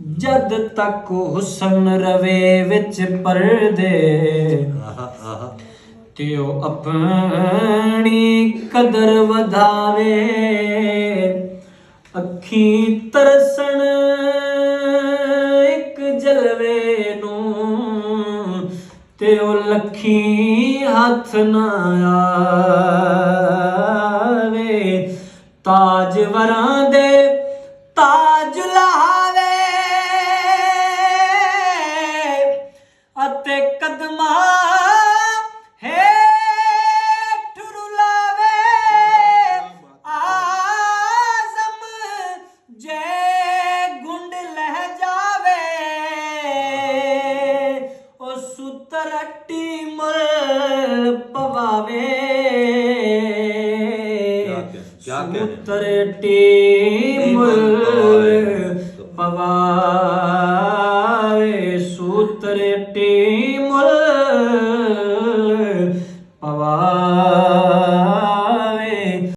जद तक हुसन रवे विच परदे ते ओ अपनी कदर वधावे अखी तरसन एक जलवे नू ते ओ लखी हाथ ना आवे ताज वरां दे ताज लावे अते कदमां हेठ रुलावे आज़म जे गुंड लह जावे ओ सुतरट्टी मुल पवावे सुतरट्टी मुल पवावे सूतरट्टी मुल पवावे।